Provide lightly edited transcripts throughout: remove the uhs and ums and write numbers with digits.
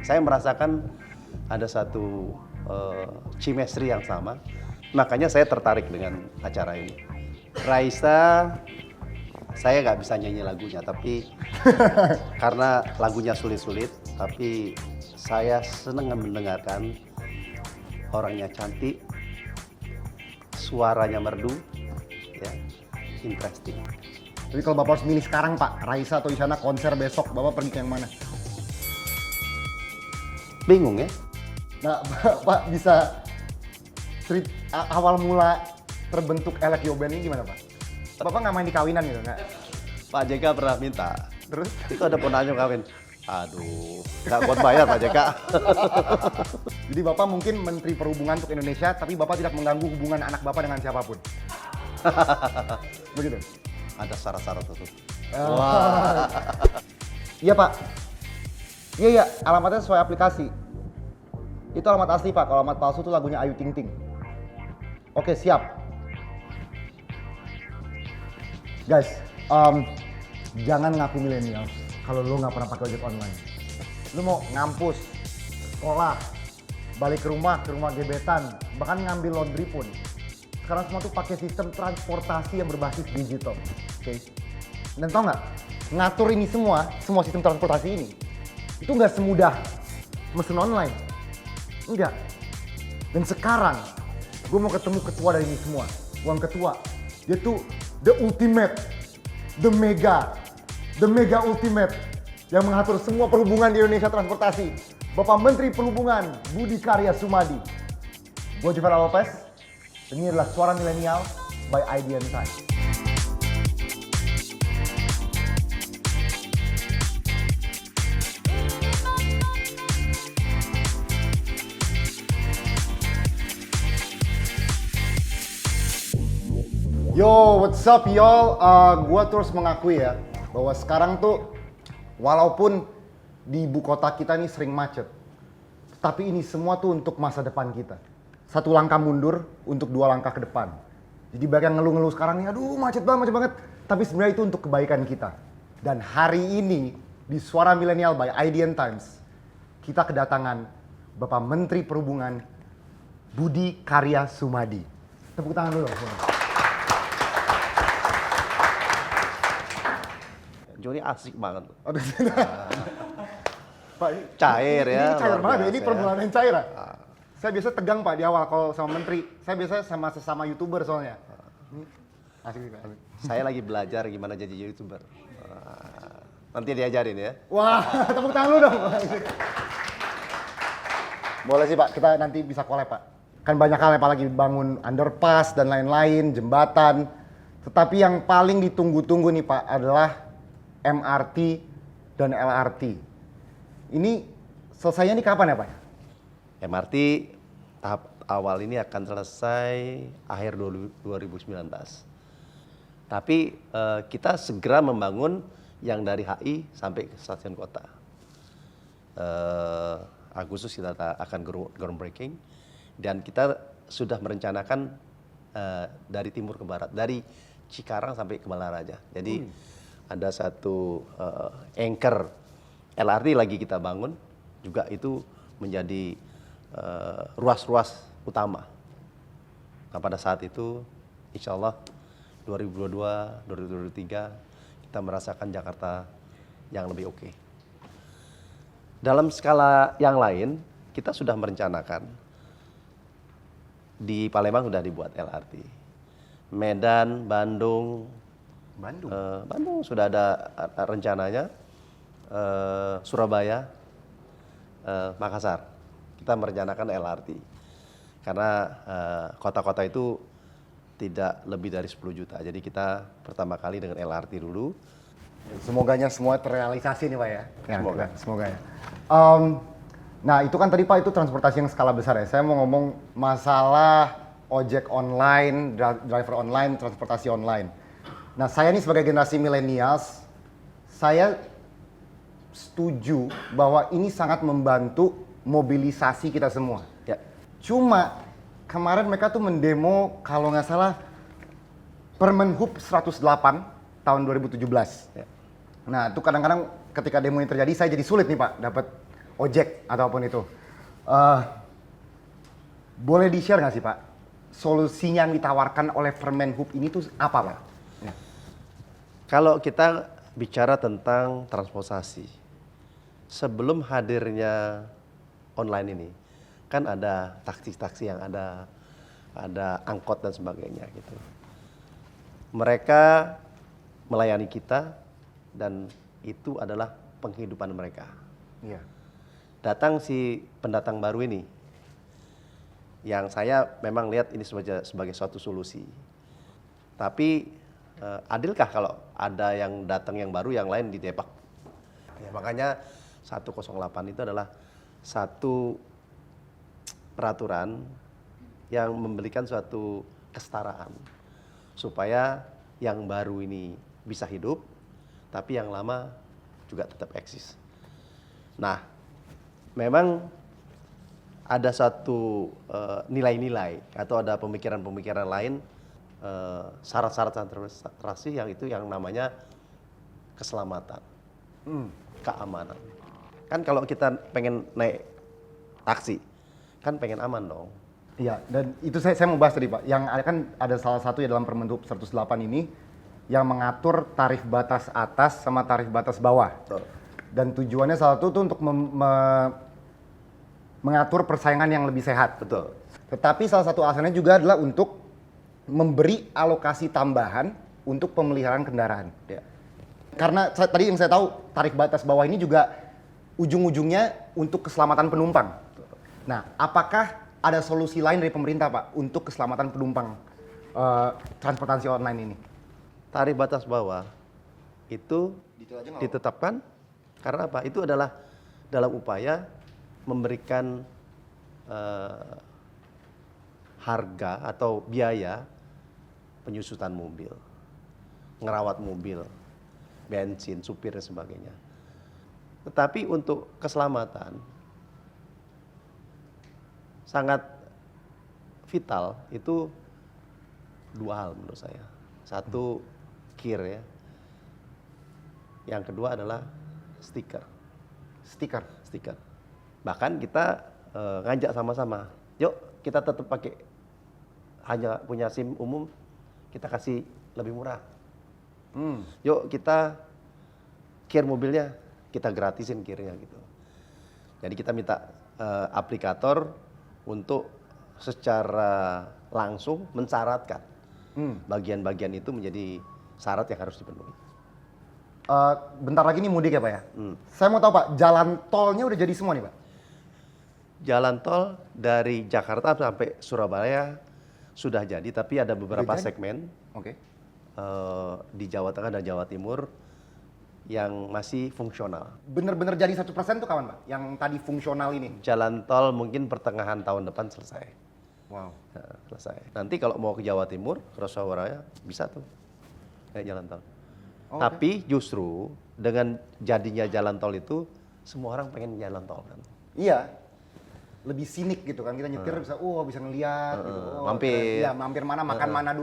Saya merasakan ada satu chemistry yang sama, makanya saya tertarik dengan acara ini. Raisa, saya nggak bisa nyanyi lagunya, tapi karena lagunya sulit-sulit, tapi saya senang mendengarkan. Orangnya cantik, suaranya merdu, ya, interesting. Jadi kalau Bapak harus milih sekarang Pak, Raisa atau Isyana konser besok, Bapak pergi ke yang mana? Bingung ya? Nah, Bapak bisa awal mula terbentuk Elek Yo Band ini gimana Pak? Bapak nggak main di kawinan gitu nggak? Pak JK pernah minta, Terus? itu ada ponanya kawin. Aduh, nggak kuat bayar Pak JK. Jadi Bapak mungkin Menteri Perhubungan untuk Indonesia, tapi Bapak tidak mengganggu hubungan anak Bapak dengan siapapun. Begitu? Ada syarat-syarat tuh. Wah. Iya Pak. Iya, alamatnya sesuai aplikasi. Itu alamat asli Pak, kalau alamat palsu itu lagunya Ayu Ting Ting. Oke, siap. Guys, jangan ngaku milenial kalau lo nggak pernah pakai ojek online. Lo mau ngampus, sekolah, balik ke rumah gebetan, bahkan ngambil laundry pun. Sekarang semua tuh pakai sistem transportasi yang berbasis digital. Oke. Dan tau nggak, ngatur ini semua sistem transportasi ini, itu nggak semudah mesen online. Enggak. Dan sekarang, gue mau ketemu ketua dari ini semua. Uang ketua, dia tuh the ultimate, the mega ultimate yang mengatur semua perhubungan di Indonesia transportasi. Bapak Menteri Perhubungan Budi Karya Sumadi. Gue Juven Lopez. Ini adalah Suara Milenial by IDN Time. Yo, what's up y'all? Gua terus mengakui ya bahwa sekarang tuh walaupun di ibu kota kita nih sering macet, tapi ini semua tuh untuk masa depan kita. Satu langkah mundur untuk dua langkah ke depan. Jadi banyak yang ngeluh-ngeluh sekarang nih, aduh macet banget. Tapi sebenarnya itu untuk kebaikan kita. Dan hari ini di Suara Milenial by IDN Times, kita kedatangan Bapak Menteri Perhubungan Budi Karya Sumadi. Tepuk tangan dulu. Joni asik banget. Pak, Cair ya, Ini cair luar banget ya, biasa ini ya. permulaan yang cair ya. Saya biasa tegang Pak di awal kalau sama menteri. Saya biasa sama sesama YouTuber soalnya. Ini asik sih Pak. Asik. Saya lagi belajar gimana jadi YouTuber. Nanti diajarin ya. Wah, tepuk tangan lu dong. Boleh sih Pak, kita nanti bisa collab Pak. Kan banyak hal apalagi bangun underpass dan lain-lain, jembatan. Tetapi yang paling ditunggu-tunggu nih Pak adalah MRT dan LRT. Ini selesainya nih kapan ya Pak? MRT tahap awal ini akan selesai akhir 2019. Tapi kita segera membangun yang dari HI sampai ke stasiun kota. Agustus kita akan groundbreaking dan kita sudah merencanakan dari timur ke barat, dari Cikarang sampai ke Balaraja. Jadi ada satu anchor LRT lagi kita bangun, juga itu menjadi ruas-ruas utama. Nah pada saat itu insya Allah 2022, 2023 kita merasakan Jakarta yang lebih oke. Dalam skala yang lain kita sudah merencanakan di Palembang sudah dibuat LRT. Medan, Bandung sudah ada rencananya. Surabaya, Makassar, kita merencanakan LRT karena kota-kota itu tidak lebih dari 10 juta. Jadi kita pertama kali dengan LRT dulu. Semoganya semua terrealisasi nih Pak ya. Semoga. Ya. Nah itu kan tadi Pak itu transportasi yang skala besar ya. Saya mau ngomong masalah ojek online, driver online, transportasi online. Nah saya nih sebagai generasi millennials, saya setuju bahwa ini sangat membantu mobilisasi kita semua. Ya. Cuma kemarin mereka tuh mendemo kalau nggak salah Permen Hub 108 tahun 2017. Ya. Nah itu kadang-kadang ketika demo ini terjadi saya jadi sulit nih Pak dapat ojek ataupun itu. Eh, Boleh di-share nggak sih Pak, solusinya yang ditawarkan oleh Permenhub ini tuh apa Pak? Ya. Kalau kita bicara tentang transportasi, sebelum hadirnya online ini, kan ada taksi-taksi yang ada angkot dan sebagainya gitu. Mereka melayani kita dan itu adalah penghidupan mereka. Iya. Datang si pendatang baru ini, yang saya memang lihat ini sebagai suatu solusi. Tapi adilkah kalau ada yang datang yang baru, yang lain ditembak? Ya, makanya 108 itu adalah satu peraturan yang memberikan suatu kesetaraan supaya yang baru ini bisa hidup, tapi yang lama juga tetap eksis. Nah, memang ada satu nilai-nilai atau ada pemikiran-pemikiran lain, syarat-syarat transportasi yang itu yang namanya keselamatan, keamanan. Kan kalau kita pengen naik taksi, kan pengen aman dong. Iya, dan itu saya mau bahas tadi Pak. Yang kan ada salah satu ya dalam Permenhub 108 ini yang mengatur tarif batas atas sama tarif batas bawah. Betul. Dan tujuannya salah satu tuh untuk mengatur persaingan yang lebih sehat. Betul. Tetapi salah satu alasannya juga adalah untuk memberi alokasi tambahan untuk pemeliharaan kendaraan. Ya. Karena tadi yang saya tahu tarif batas bawah ini juga ujung-ujungnya untuk keselamatan penumpang. Nah, apakah ada solusi lain dari pemerintah Pak untuk keselamatan penumpang transportasi online ini? Tarif batas bawah itu ditetapkan karena apa? Itu adalah dalam upaya memberikan harga atau biaya penyusutan mobil, ngerawat mobil, bensin, supir dan sebagainya. Tetapi untuk keselamatan sangat vital itu dua hal menurut saya. Satu, kir ya. Yang kedua adalah stiker. Stiker. Bahkan kita ngajak sama-sama, yuk kita tetap pakai hanya punya SIM umum, kita kasih lebih murah. Yuk kita kir mobilnya, kita gratisin kirnya gitu. Jadi kita minta aplikator untuk secara langsung mensyaratkan bagian-bagian itu menjadi syarat yang harus dipenuhi. Bentar lagi nih mudik ya Pak ya? Saya mau tahu Pak, jalan tolnya udah jadi semua nih Pak? Jalan tol dari Jakarta sampai Surabaya sudah jadi, tapi ada beberapa segmen di Jawa Tengah dan Jawa Timur yang masih fungsional. Bener-bener jadi 100% tuh kapan Pak? Yang tadi fungsional ini? Jalan tol mungkin pertengahan tahun depan selesai. Wow. Nah, selesai. Nanti kalau mau ke Jawa Timur, ke Surabaya bisa tuh naik jalan tol. Tapi justru dengan jadinya jalan tol itu semua orang pengen jalan tol kan. Iya. Lebih sinik gitu kan, kita nyetir bisa ngeliat gitu. Mampir. Iya, mampir mana, makan mana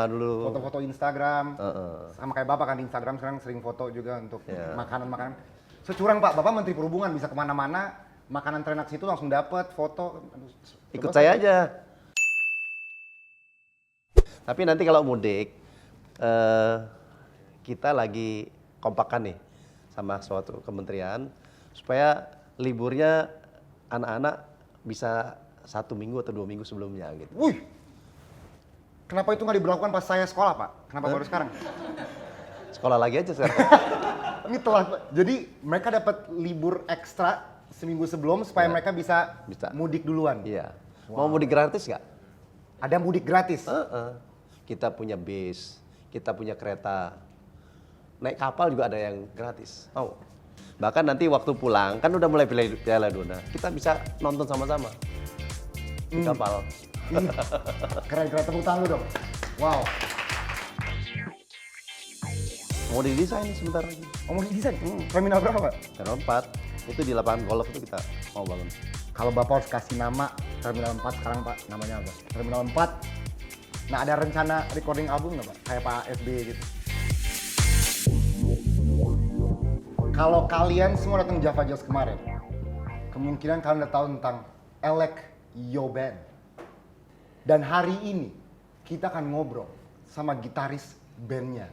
dulu. Foto-foto Instagram. Sama kayak Bapak kan di Instagram sekarang sering foto juga untuk makanan-makanan. Securang Pak, Bapak Menteri Perhubungan bisa kemana-mana, makanan terenak situ langsung dapat foto. Ikut saya aja. Tapi nanti kalau mudik, kita lagi kompakan nih sama suatu kementerian supaya liburnya anak-anak bisa 1 minggu atau 2 minggu sebelumnya gitu. Wih, kenapa itu nggak diberlakukan pas saya sekolah Pak? Kenapa baru sekarang? Sekolah lagi aja sekarang. Ini telat Pak. Jadi mereka dapat libur ekstra seminggu sebelum supaya mereka bisa mudik duluan. Iya. Mau mudik gratis nggak? Ada mudik gratis? Kita punya bis, kita punya kereta. Naik kapal juga ada yang gratis. Mau? Bahkan nanti waktu pulang, kan udah mulai Piala Dunia, kita bisa nonton sama-sama di kapal. Keren, tepuk tangan lu dong. Wow. Mau didesain sebentar lagi. Mau didesain? Terminal berapa Pak? Terminal 4, itu di lapangan golf itu kita mau bangun. Kalau Bapak harus kasih nama Terminal 4 sekarang Pak, namanya apa? Terminal 4. Nah, ada rencana recording album nggak Pak? Kayak Pak SBY gitu. Kalau kalian semua datang Java Jazz kemarin, kemungkinan kalian udah tahu tentang Elek Yo Band. Dan hari ini kita akan ngobrol sama gitaris bandnya.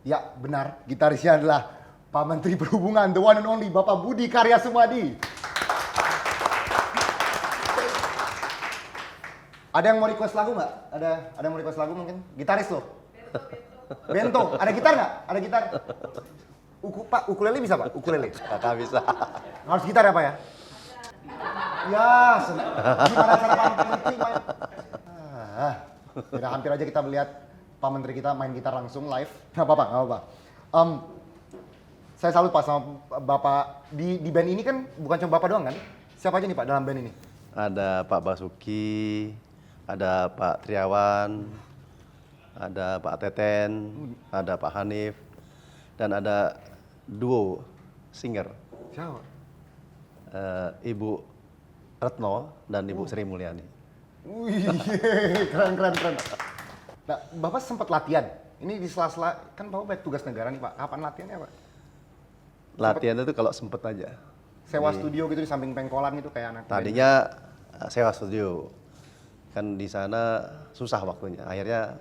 Ya benar, gitarisnya adalah Pak Menteri Perhubungan, the one and only Bapak Budi Karya Sumadi. Ada yang mau request lagu nggak? Ada yang mau request lagu mungkin? Gitaris loh. Bento, ada gitar nggak? Ada gitar? Pak, ukulele bisa Pak? Ukulele? Kakak bisa. Harus gitar ya Pak ya? Ya, gimana cara Pak Menteri main? Ya, hampir aja kita melihat Pak Menteri kita main gitar langsung live. Nggak apa-apa. Saya salut Pak sama Bapak. Di band ini kan bukan cuma Bapak doang kan? Siapa aja nih Pak dalam band ini? Ada Pak Basuki, ada Pak Triawan, ada Pak Teten, ada Pak Hanif, dan ada duo singer. Siapa? Ibu Retno dan Ibu Sri Mulyani. Wih, keren. Nah, Bapak sempat latihan. Ini di sela-sela, kan Bapak banyak tugas negara nih Pak. Kapan latihannya Pak? Latihan itu kalau sempet aja. Sewa studio gitu di samping pengkolan gitu kayak anak band. Tadinya sewa studio, kan di sana susah waktunya. Akhirnya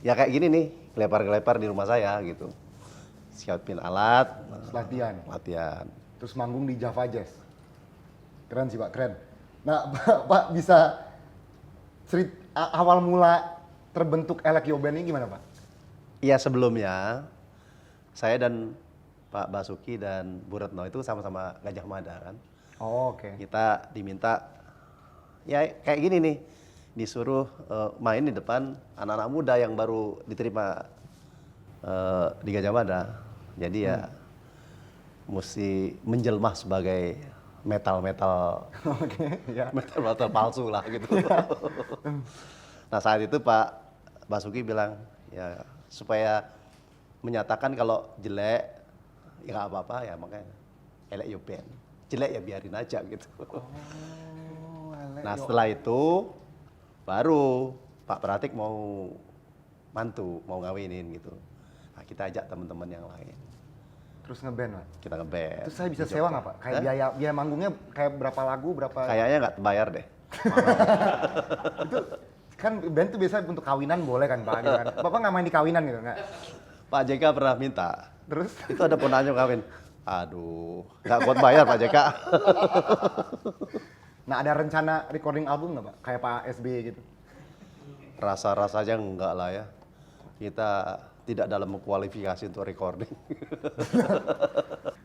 ya kayak gini nih, gelepar-gelepar di rumah saya gitu. Siapin alat, latihan. Terus manggung di Java Jazz. Keren sih Pak, keren. Nah Pak bisa awal mula terbentuk Elek Yo Band ini gimana Pak? Iya, sebelumnya saya dan Pak Basuki dan Bu Retno itu sama-sama Gajah Mada kan. Oh, oke. Kita diminta ya kayak gini nih, disuruh main di depan anak-anak muda yang baru diterima di Gajah Mada. Jadi ya mesti menjelma sebagai metal-metal, ya. metal palsu lah gitu. Nah saat itu Pak Basuki bilang ya supaya menyatakan kalau jelek ya nggak apa-apa ya, makanya Elek Yo Band. Jelek ya biarin aja gitu. Nah setelah itu baru Pak Pratik mau mantu, mau ngawinin gitu. Nah kita ajak teman-teman yang lain. Terus ngeband Pak? Kita ngeband. Terus saya bisa sewa nggak Pak? Kayak biaya manggungnya kayak berapa lagu, berapa? Kayaknya nggak bayar deh. Itu kan band tuh biasa untuk kawinan boleh kan Pak? Gitu kan? Bapak nggak main di kawinan gitu nggak? Pak JK pernah minta. Terus? Itu ada ponanya kawin. Aduh, nggak kuat bayar Pak JK. Nah ada rencana recording album nggak Pak? Kayak Pak SBY gitu? Rasa-rasanya enggak lah ya. Kita tidak dalam kualifikasi untuk recording.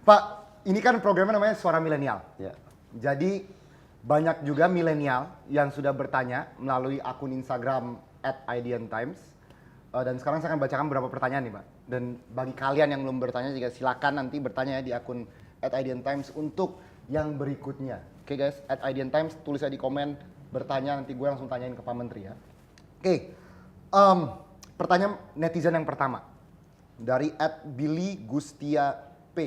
Pak, ini kan programnya namanya Suara Milenial. Ya. Jadi banyak juga milenial yang sudah bertanya melalui akun Instagram @IDNTimes. Dan sekarang saya akan bacakan beberapa pertanyaan nih Pak. Dan bagi kalian yang belum bertanya juga silakan nanti bertanya di akun @IDNTimes untuk yang berikutnya. Oke guys, @IDNTimes tulis aja di komen, bertanya, nanti gue langsung tanyain ke Pak Menteri ya. Oke, pertanyaan netizen yang pertama dari @BillyGustiaP.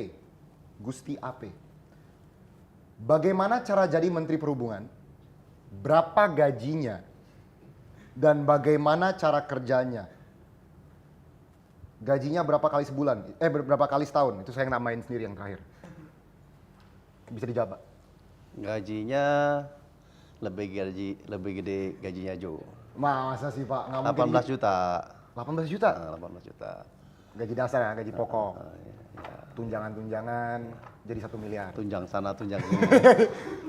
Bagaimana cara jadi Menteri Perhubungan? Berapa gajinya? Dan bagaimana cara kerjanya? Gajinya berapa kali sebulan? Berapa kali setahun? Itu saya yang namain sendiri yang terakhir. Bisa dijawab, Pak? Gajinya lebih gede gajinya Joe. Masa sih Pak? Nggak 18 juta. 18 juta? 18 juta. Gaji dasar ya, gaji pokok. Ya. Tunjangan-tunjangan jadi 1 miliar. Tunjang sana, tunjang sini.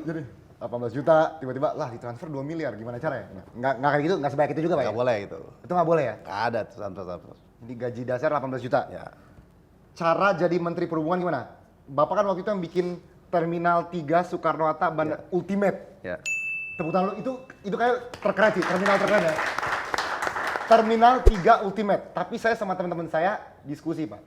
Jadi 18 juta, tiba-tiba lah ditransfer 2 miliar. Gimana caranya? Nggak kayak gitu, nggak sebaik itu juga Pak Nggak ya? boleh itu. Itu nggak boleh ya? Nggak ada transfer. Jadi gaji dasar 18 juta? Ya. Cara jadi Menteri Perhubungan gimana? Bapak kan waktu itu yang bikin Terminal 3 Soekarno-Hatta Bandar Ultimate. Ya. Tepuk tangan lu, itu kayak terkeren sih, terminal terkeren ya. Terminal 3 Ultimate. Tapi saya sama teman-teman saya diskusi Pak.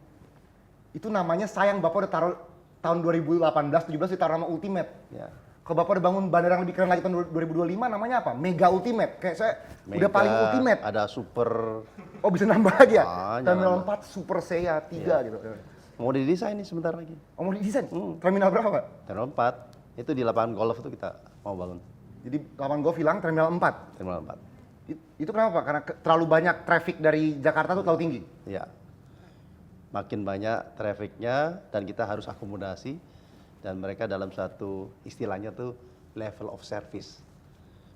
Itu namanya sayang Bapak udah taruh tahun 2018-17 ditaruh nama Ultimate. Ya. Kalau Bapak udah bangun bandara yang lebih keren lagi tahun 2025 namanya apa? Mega Ultimate. Kayak saya udah paling ultimate. Ada super. Oh bisa nambah lagi ya? Banyak, Terminal nambah. 4 Super Sea 3 gitu. Mau didesain nih sebentar lagi. Oh mau didesain? Terminal berapa Pak? Terminal 4. Itu di lapangan golf itu kita mau bangun. Jadi lapangan golf hilang Terminal 4. Terminal 4. Itu kenapa Pak? Karena terlalu banyak traffic dari Jakarta tuh terlalu tinggi? Ya. Makin banyak trafficnya dan kita harus akomodasi dan mereka dalam satu istilahnya tuh level of service.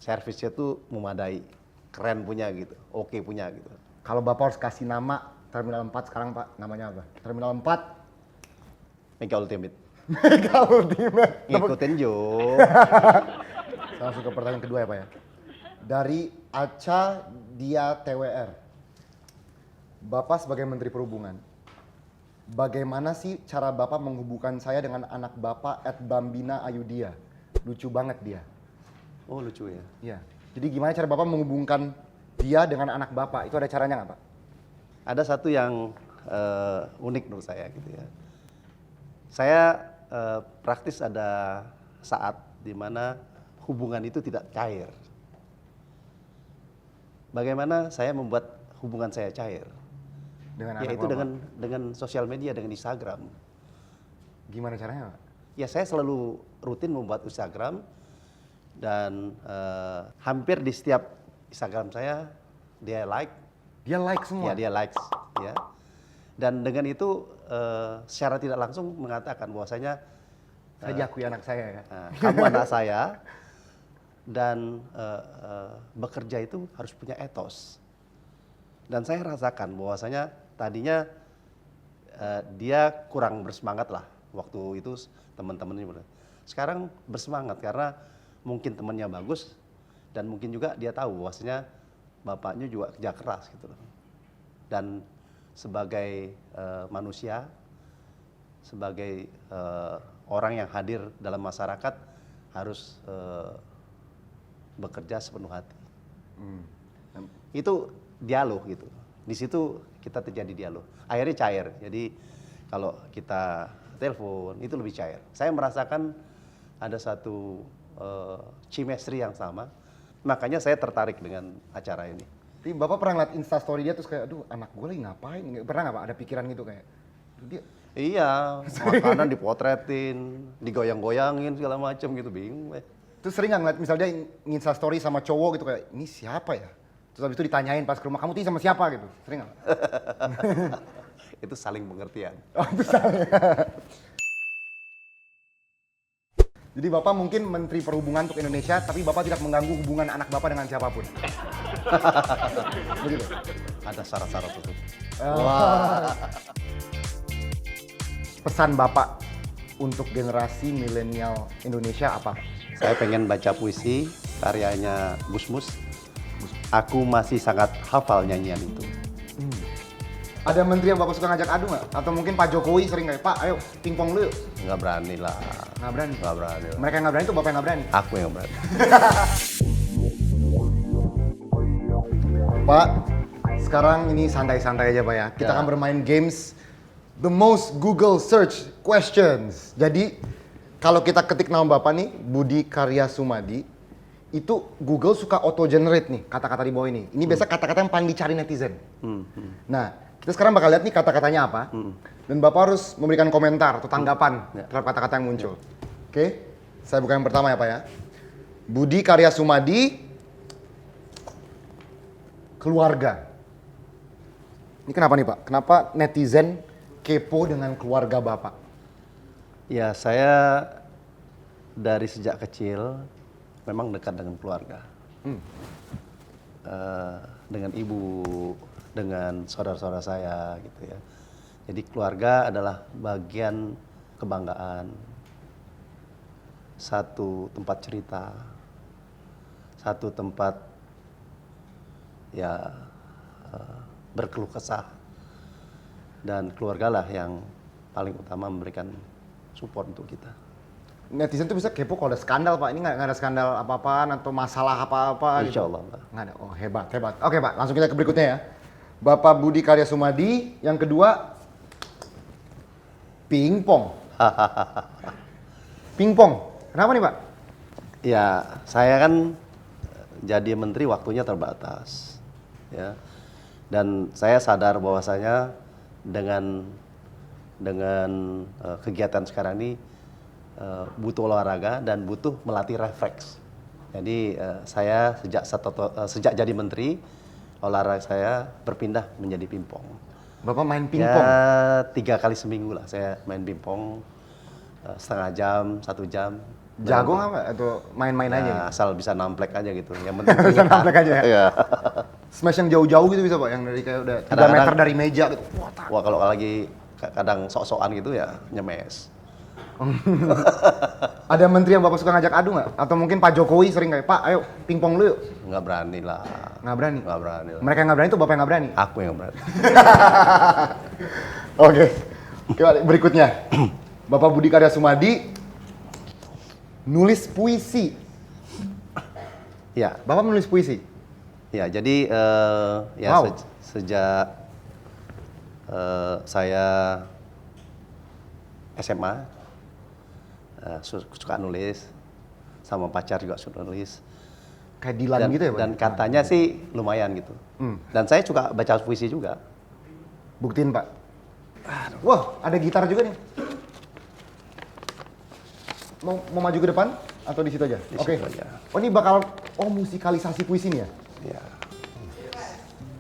Servisnya tuh memadai, keren punya gitu, oke punya gitu. Kalau Bapak harus kasih nama Terminal 4 sekarang Pak, namanya apa? Terminal 4 Mega Ultimate. Mega Ultimate. Ngikutin Jo. Langsung ke pertanyaan kedua ya Pak ya. Dari Aca Dia TWR. Bapak sebagai Menteri Perhubungan, bagaimana sih cara Bapak menghubungkan saya dengan anak Bapak @Bambina Ayudia? Lucu banget dia. Oh lucu ya. Iya. Jadi gimana cara Bapak menghubungkan dia dengan anak Bapak? Itu ada caranya nggak Pak? Ada satu yang unik menurut saya gitu ya. Saya praktis ada saat di mana hubungan itu tidak cair. Bagaimana saya membuat hubungan saya cair? Dengan anak Yaitu Bapak? dengan sosial media, dengan Instagram. Gimana caranya Pak? Ya saya selalu rutin membuat Instagram dan hampir di setiap Instagram saya dia like. Dia like semua? Ya dia likes ya. Dan dengan itu secara tidak langsung mengatakan bahwasanya Saya diakui anak saya ya. kamu anak saya dan bekerja itu harus punya etos. Dan saya rasakan bahwasanya tadinya dia kurang bersemangat lah waktu itu teman-temannya. Sekarang bersemangat karena mungkin temannya bagus dan mungkin juga dia tahu bahwasanya bapaknya juga kerja keras gitu loh. Dan sebagai manusia, sebagai orang yang hadir dalam masyarakat harus bekerja sepenuh hati. Itu dialog gitu. Di situ kita terjadi dialog. Akhirnya cair. Jadi kalau kita telepon itu lebih cair. Saya merasakan ada satu chemistry yang sama. Makanya saya tertarik dengan acara ini. Tapi Bapak pernah ngeliat instastory dia terus kayak, aduh anak gue lagi ngapain? Pernah nggak Pak ada pikiran gitu kayak, dia Iya, makanan dipotretin, digoyang-goyangin segala macam gitu, bingung. terus sering nggak ngeliat misalnya instastory sama cowok gitu kayak, ini siapa ya? Terus habis itu ditanyain pas ke rumah, kamu tuh sama siapa gitu? Sering nggak? Itu saling pengertian. Oh, itu salah. Jadi Bapak mungkin Menteri Perhubungan untuk Indonesia, tapi Bapak tidak mengganggu hubungan anak Bapak dengan siapapun. Begitu? Ada syarat-syarat itu. Wah. Pesan Bapak untuk generasi milenial Indonesia apa? Saya pengen baca puisi karyanya Gus Mus. Aku masih sangat hafal nyanyian itu. Ada menteri yang Bapak suka ngajak adu nggak? Atau mungkin Pak Jokowi sering kayak, Pak ayo pingpong dulu yuk. Nggak berani lah. Nggak berani? Nggak berani lah. Mereka yang nggak berani itu Bapak yang nggak berani? Aku yang berani. Pak, sekarang ini santai-santai aja Pak ya. Kita Ya. akan bermain games The Most Google Search Questions. Jadi kalau kita ketik nama Bapak nih, Budi Karya Sumadi, itu Google suka auto-generate nih kata-kata di bawah ini. Ini biasa kata-kata yang paling dicari netizen. Nah, kita sekarang bakal lihat nih kata-katanya apa. Dan Bapak harus memberikan komentar atau tanggapan terhadap kata-kata yang muncul. Oke, saya buka yang pertama ya Pak ya. Budi Karya Sumadi, keluarga. Ini kenapa nih Pak? Kenapa netizen kepo dengan keluarga Bapak? Ya, saya dari sejak kecil memang dekat dengan keluarga. Dengan ibu, dengan saudara-saudara saya gitu ya. Jadi keluarga adalah bagian kebanggaan. Satu tempat cerita, satu tempat ya berkeluh kesah. Dan keluargalah yang paling utama memberikan support untuk kita. Netizen tuh bisa kepo kalau ada skandal Pak. Ini nggak ada skandal apa-apaan atau masalah apa-apa Insya gitu? Allah, Pak. Nggak ada. Oh hebat, hebat. Oke Pak, langsung kita ke berikutnya ya. Bapak Budi Karya Sumadi, yang kedua pingpong. Pingpong. Kenapa nih Pak? Ya, saya kan jadi menteri waktunya terbatas, ya. Dan saya sadar bahwasanya dengan kegiatan sekarang ini butuh olahraga dan butuh melatih refleks. Jadi saya sejak jadi menteri, olahraga saya berpindah menjadi pingpong. Bapak main pingpong? Ya 3 kali seminggu lah saya main pingpong setengah jam, 1 jam. Jago nggak Pak? Atau main-main aja? Ya, asal bisa namplek aja gitu. Yang penting Bisa namplek aja ya? Iya. Smash yang jauh-jauh gitu bisa Pak? Yang dari kayak udah 3 Kadang-kadang- meter dari meja gitu. Wah, tak. Wah, kalau lagi kadang sok-sokan gitu ya nyemes. Ada menteri yang Bapak suka ngajak adu nggak? Atau mungkin Pak Jokowi sering kayak, Pak ayo pingpong lu yuk? Nggak berani lah. Nggak berani? Nggak berani lah. Mereka yang nggak berani tuh Bapak yang nggak berani? Aku yang nggak berani. Oke. Coba berikutnya. Bapak Budi Karya Sumadi nulis puisi. Ya, Bapak menulis puisi? ya. Jadi ya Wow. sejak saya SMA suka nulis, sama pacar juga suka nulis. Kayak Dilan gitu ya Pak? Dan katanya sih lumayan gitu. Dan saya suka baca puisi juga. Buktiin Pak. Wah, ada gitar juga nih. Mau maju ke depan atau di situ aja? Di Oke. situ aja. Oh ini bakal musikalisasi puisi nih ya? Ya.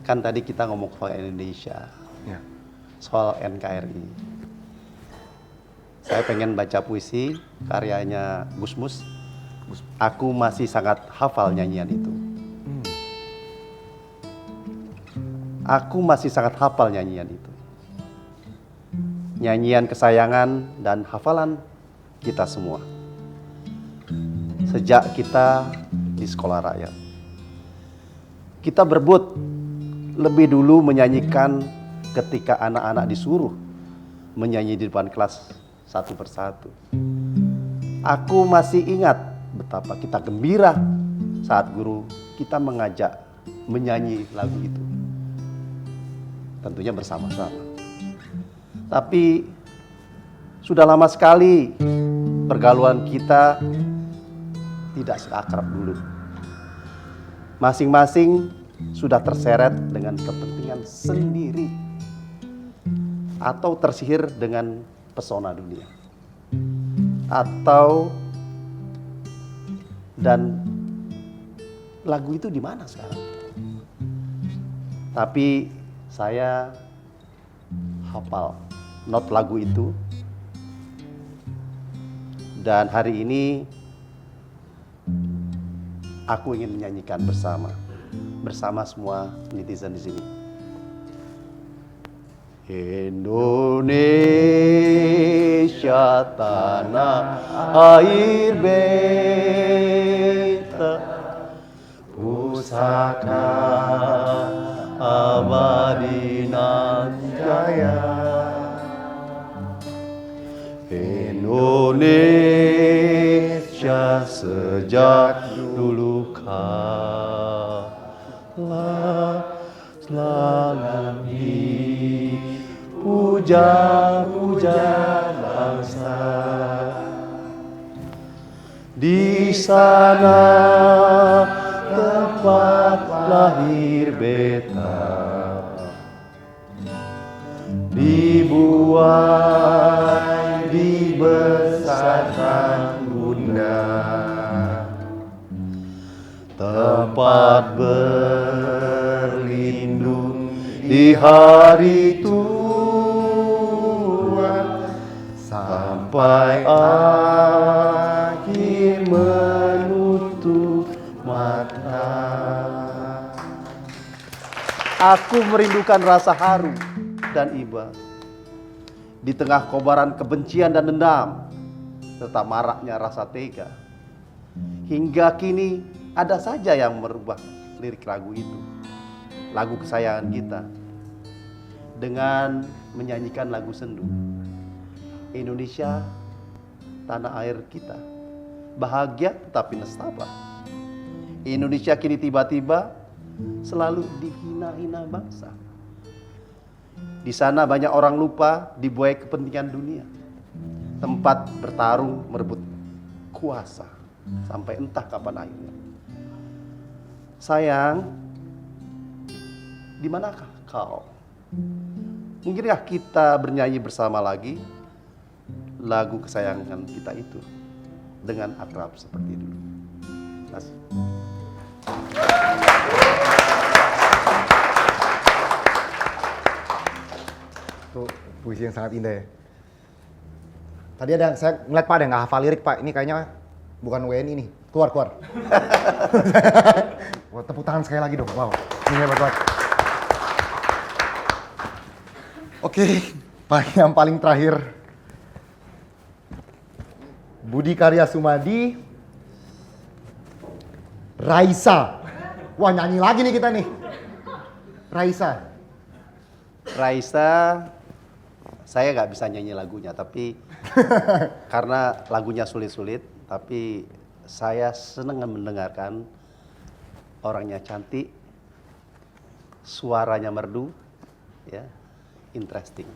Kan tadi kita ngomong soal Indonesia, Ya. soal NKRI. Saya pengen baca puisi karyanya Gus Mus. Aku masih sangat hafal nyanyian itu. Aku masih sangat hafal nyanyian itu. Nyanyian kesayangan dan hafalan kita semua. Sejak kita di sekolah rakyat. Kita berebut lebih dulu menyanyikan ketika anak-anak disuruh menyanyi di depan kelas satu persatu. Aku masih ingat betapa kita gembira saat guru kita mengajak menyanyi lagu itu. Tentunya bersama-sama. Tapi sudah lama sekali pergaulan kita tidak seakrab dulu. Masing-masing sudah terseret dengan kepentingan sendiri atau tersihir dengan pesona dunia. Dan lagu itu di mana sekarang? Tapi saya hafal not lagu itu. Dan hari ini aku ingin menyanyikan bersama semua netizen di sini. Indonesia tanah air beta, pusaka abadi nan jaya. Indonesia sejak dulu kala selalu dipuja-puja bangsa. Di sana tempat lahir beta, dibuai dibesarkan bunda, tempat berlindung di hari tua, sampai akhir menutup mata. Aku merindukan rasa haru dan iba di tengah kobaran kebencian dan dendam, serta maraknya rasa tega. Hingga kini ada saja yang merubah lirik lagu itu, lagu kesayangan kita, dengan menyanyikan lagu sendu. Indonesia, tanah air kita, bahagia tetapi nestapa. Indonesia kini tiba-tiba selalu dihina-hina bangsa. Di sana banyak orang lupa dibuai kepentingan dunia, tempat bertarung merebut kuasa sampai entah kapan akhirnya. Sayang, di manakah kau? Mungkinkah kita bernyanyi bersama lagi lagu kesayangan kita itu dengan akrab seperti dulu? Terima kasih. Itu puisi yang sangat indah ya. Tadi saya ngeliat Pak ada nggak hafal lirik Pak. Ini kayaknya bukan WNI nih. Keluar. Wah, tepuk tangan sekali lagi dong. Wow, ini hebat banget. Oke, Pak yang paling terakhir. Budi Karya Sumadi, Raisa. Wah, nyanyi lagi nih kita nih. Raisa, saya nggak bisa nyanyi lagunya, tapi karena lagunya sulit-sulit, tapi saya senang mendengarkan orangnya cantik, suaranya merdu, ya, interesting,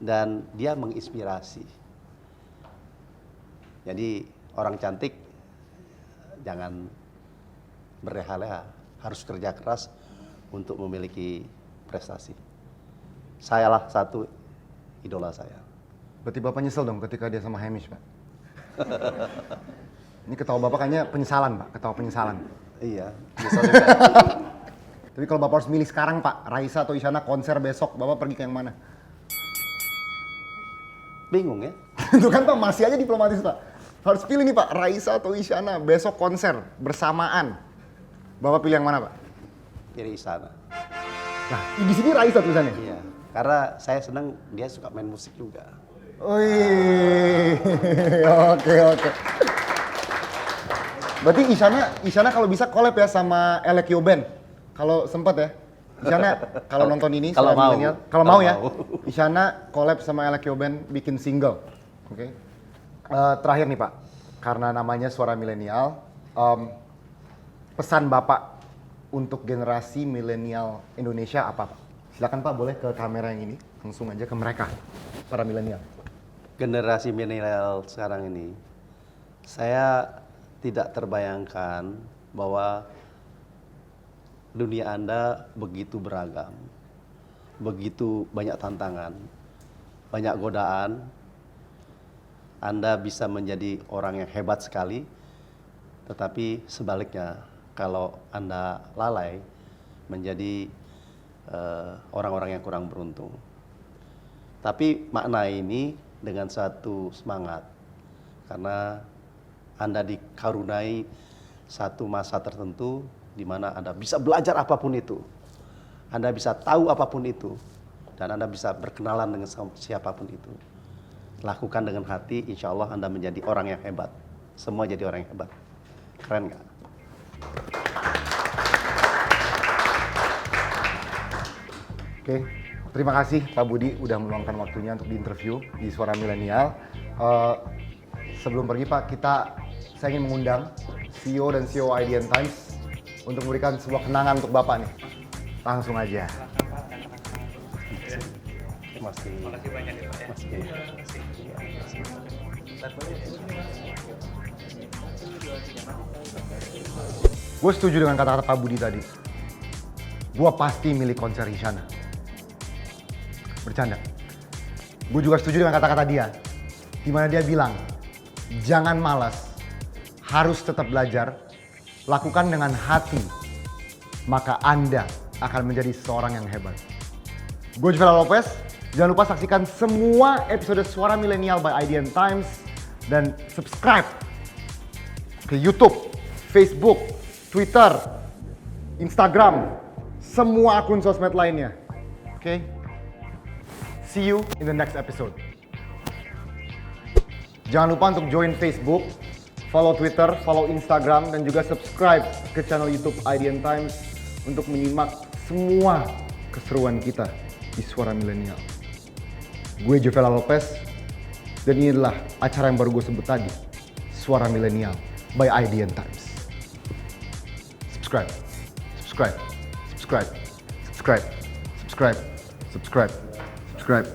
dan dia menginspirasi. Jadi orang cantik jangan berleha-leha, harus kerja keras untuk memiliki prestasi. Sayalah satu idola saya. berarti Bapak nyesel dong ketika dia sama Hamish, Pak? Ini ketawa Bapak kayaknya penyesalan, Pak. Ketawa penyesalan. Iya, nyesel juga. Tapi kalau Bapak harus milih sekarang, Pak, Raisa atau Isyana konser besok, Bapak pergi ke yang mana? Bingung ya? Itu kan Pak, masih aja diplomatis, Pak. Harus pilih nih, Pak, Raisa atau Isyana besok konser bersamaan. Bapak pilih yang mana, Pak? Pilih Istana. Nah, di sini Raisa tulisannya. Iya, karena saya senang dia suka main musik juga. Wih, oke. Berarti Isyana kalau bisa collab ya sama Elekio Band. Kalau sempat ya. Isyana kalau nonton ini Kalau mau. Kalau mau ya. Mau. Isyana collab sama Elekio Band bikin single. Oke. Terakhir nih Pak, karena namanya Suara Milenial, pesan Bapak untuk generasi milenial Indonesia apa Pak? Silakan Pak, boleh ke kamera yang ini, langsung aja ke mereka, para milenial. Generasi milenial sekarang ini, saya tidak terbayangkan bahwa dunia Anda begitu beragam, begitu banyak tantangan, banyak godaan. Anda bisa menjadi orang yang hebat sekali, tetapi sebaliknya, kalau Anda lalai, menjadi orang-orang yang kurang beruntung. Tapi makna ini dengan satu semangat, karena Anda dikaruniai satu masa tertentu di mana Anda bisa belajar apapun itu, Anda bisa tahu apapun itu, dan Anda bisa berkenalan dengan siapapun itu. Lakukan dengan hati, insya Allah Anda menjadi orang yang hebat. Semua jadi orang yang hebat. Keren nggak? Oke, terima kasih Pak Budi udah meluangkan waktunya untuk diinterview di Suara Milenial. Sebelum pergi Pak, saya ingin mengundang CEO dan CEO IDN Times untuk memberikan sebuah kenangan untuk Bapak nih. Langsung aja. Terima kasih banyak ya Pak ya. Gue setuju dengan kata-kata Pak Budi tadi. Gue pasti milih konser Isyana. Bercanda. Gue juga setuju dengan kata-kata dia. Dimana dia bilang, jangan malas, harus tetap belajar, lakukan dengan hati, maka Anda akan menjadi seorang yang hebat. Gue Juvela Lopez, jangan lupa saksikan semua episode Suara Milenial by IDN Times dan subscribe ke YouTube, Facebook, Twitter, Instagram, semua akun sosmed lainnya. Oke? See you in the next episode. Jangan lupa untuk join Facebook, follow Twitter, follow Instagram, dan juga subscribe ke channel YouTube IDN Times untuk menyimak semua keseruan kita di Suara Milenial. Gue Juvela Lopez, dan ini adalah acara yang baru gue sebut tadi, Suara Milenial by IDN Times. Subscribe, subscribe, subscribe, subscribe, subscribe, subscribe, subscribe,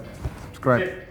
subscribe.